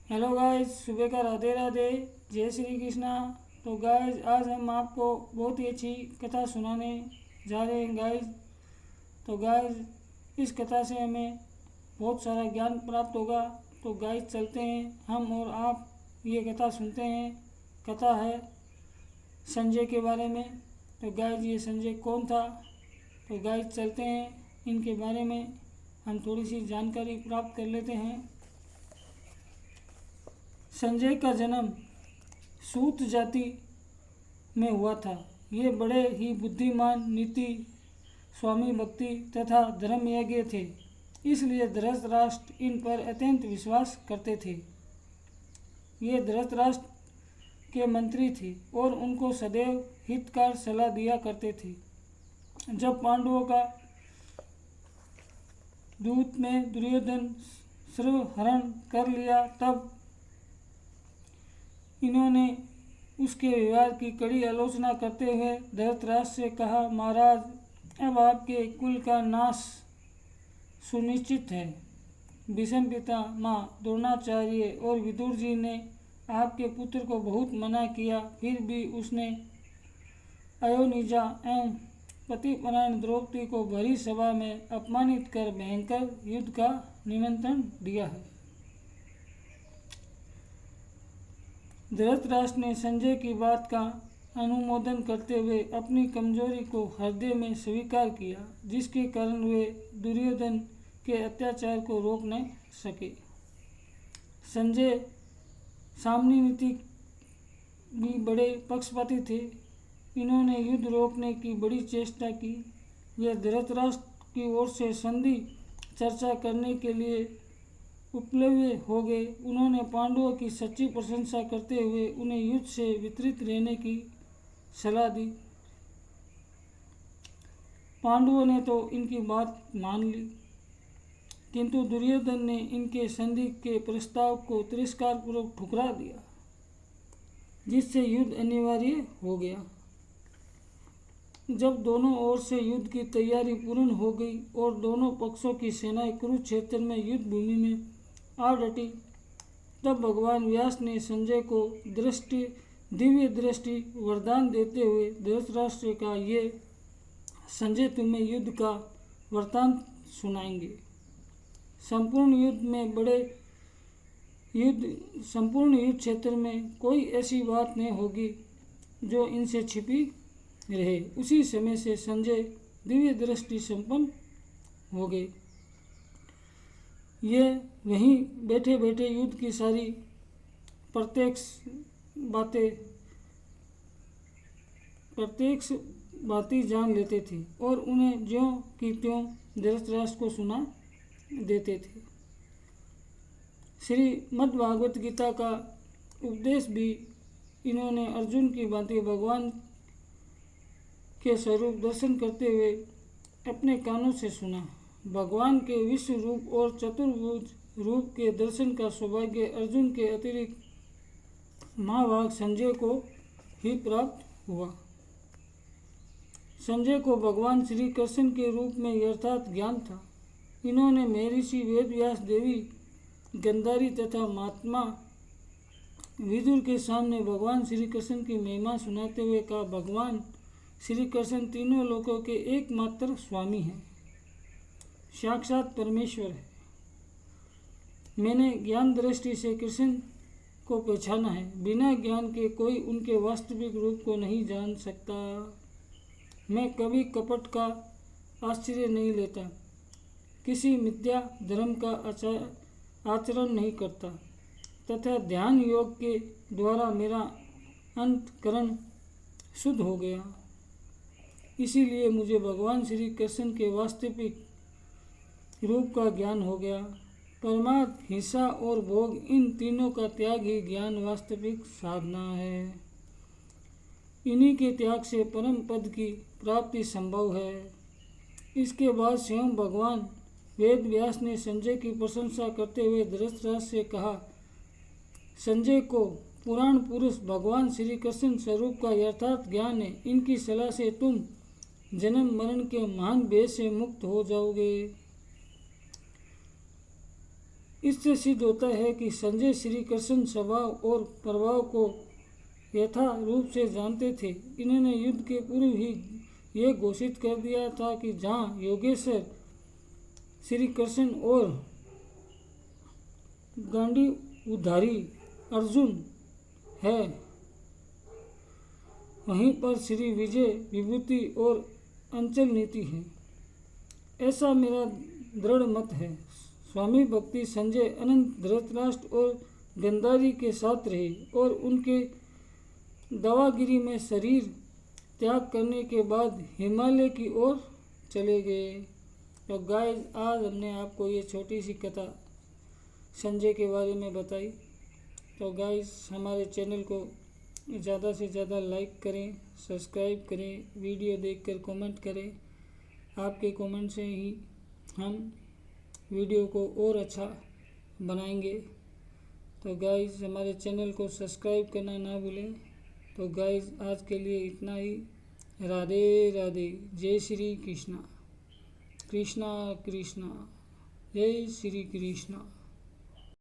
Hello guys, सुबह का राधे राधे, जय श्री कृष्णा। तो गाइस, आज हम आपको बहुत ही अच्छी कथा सुनाने जा रहे हैं गाइस। तो गाइस, इस कथा से हमें बहुत सारा ज्ञान प्राप्त होगा। तो गाइस, चलते हैं हम और आप ये कथा सुनते हैं। कथा है संजय के बारे में। तो गाइस, ये संजय कौन था? तो गाइस, चलते हैं इनके बारे में हम थोड़ी सी जानकारी प्राप्त कर लेते हैं। संजय का जन्म सूत जाति में हुआ था। ये बड़े ही बुद्धिमान, नीति, स्वामी भक्ति तथा धर्मयज्ञ थे। इसलिए धृतराष्ट्र इन पर अत्यंत विश्वास करते थे। ये धृतराष्ट्र के मंत्री थे और उनको सदैव हितकार सलाह दिया करते थे। जब पांडवों का दूत ने दुर्योधन सर्वहरण कर लिया, तब इन्होंने उसके व्यवहार की कड़ी आलोचना करते हुए धृतराष्ट्र से कहा, महाराज, अब आपके कुल का नाश सुनिश्चित है। भीष्म पितामह, द्रोणाचार्य और विदुर जी ने आपके पुत्र को बहुत मना किया, फिर भी उसने अयोनिजा एवं पतिपरायण द्रौपदी को भरी सभा में अपमानित कर भयंकर युद्ध का निमंत्रण दिया है। धृतराष्ट्र ने संजय की बात का अनुमोदन करते हुए अपनी कमजोरी को हृदय में स्वीकार किया, जिसके कारण वे दुर्योधन के अत्याचार को रोक न सके। संजय सामनी नीति भी बड़े पक्षपाती थे। इन्होंने युद्ध रोकने की बड़ी चेष्टा की। वे धृतराष्ट्र की ओर से संधि चर्चा करने के लिए उपलब्ध हो गए। उन्होंने पांडवों की सच्ची प्रशंसा करते हुए उन्हें युद्ध से वितरित रहने की सलाह दी। पांडवों ने तो इनकी बात मान ली, किंतु दुर्योधन ने इनके संधि के प्रस्ताव को तिरस्कार पूर्वक ठुकरा दिया, जिससे युद्ध अनिवार्य हो गया। जब दोनों ओर से युद्ध की तैयारी पूर्ण हो गई और दोनों पक्षों की सेनाएं कुरुक्षेत्र में युद्ध भूमि में आ डटी, तब भगवान व्यास ने संजय को दिव्य दृष्टि वरदान देते हुए धृतराष्ट्र का, ये संजय तुम्हें युद्ध का वृत्तांत सुनाएंगे। संपूर्ण युद्ध क्षेत्र में कोई ऐसी बात नहीं होगी जो इनसे छिपी रहे। उसी समय से संजय दिव्य दृष्टि संपन्न हो गए। ये वहीं बैठे बैठे युद्ध की सारी प्रत्यक्ष बातें जान लेते थे और उन्हें ज्यों की त्यों धृतराष्ट्र को सुना देते थे। श्रीमद् भागवत गीता का उपदेश भी इन्होंने अर्जुन की भांति भगवान के स्वरूप दर्शन करते हुए अपने कानों से सुना। भगवान के विश्व रूप और चतुर्भुज रूप के दर्शन का सौभाग्य अर्जुन के अतिरिक्त महाभाग संजय को ही प्राप्त हुआ। संजय को भगवान श्री कृष्ण के रूप में यथार्थ ज्ञान था। इन्होंने महर्षि वेदव्यास, देवी गंधारी तथा महात्मा विदुर के सामने भगवान श्री कृष्ण की महिमा सुनाते हुए कहा, भगवान श्री कृष्ण तीनों लोकों के एकमात्र स्वामी हैं, साक्षात परमेश्वर है। मैंने ज्ञान दृष्टि से कृष्ण को पहचाना है। बिना ज्ञान के कोई उनके वास्तविक रूप को नहीं जान सकता। मैं कभी कपट का आश्चर्य नहीं लेता, किसी मिथ्या धर्म का आचरण नहीं करता तथा ध्यान योग के द्वारा मेरा अंतःकरण शुद्ध हो गया। इसीलिए मुझे भगवान श्री कृष्ण के वास्तविक रूप का ज्ञान हो गया। परमार्थ, हिंसा और भोग, इन तीनों का त्याग ही ज्ञान वास्तविक साधना है। इन्हीं के त्याग से परम पद की प्राप्ति संभव है। इसके बाद स्वयं भगवान वेद व्यास ने संजय की प्रशंसा करते हुए धृतराष्ट्र से कहा, संजय को पुराण पुरुष भगवान श्री कृष्ण स्वरूप का यथार्थ ज्ञान है। इनकी सलाह से तुम जन्म मरण के महान भेद से मुक्त हो जाओगे। इससे सिद्ध होता है कि संजय श्री कृष्ण स्वभाव और प्रभाव को यथा रूप से जानते थे। इन्होंने युद्ध के पूर्व ही यह घोषित कर दिया था कि जहाँ योगेश्वर श्री कृष्ण और गांडी उधारी अर्जुन है, वहीं पर श्री विजय विभूति और अंचल नीति है। ऐसा मेरा दृढ़ मत है। स्वामी भक्ति संजय अनंत धृतराष्ट्र और गंधारी के साथ रहे और उनके दावागिरी में शरीर त्याग करने के बाद हिमालय की ओर चले गए। तो गाइस, आज हमने आपको ये छोटी सी कथा संजय के बारे में बताई। तो गाइस, हमारे चैनल को ज़्यादा से ज़्यादा लाइक करें, सब्सक्राइब करें, वीडियो देखकर कमेंट करें। आपके कमेंट से ही हम वीडियो को और अच्छा बनाएंगे। तो गाइस, हमारे चैनल को सब्सक्राइब करना ना भूलें। तो गाइस, आज के लिए इतना ही। राधे राधे। जय श्री कृष्णा। कृष्णा कृष्णा। जय श्री कृष्णा।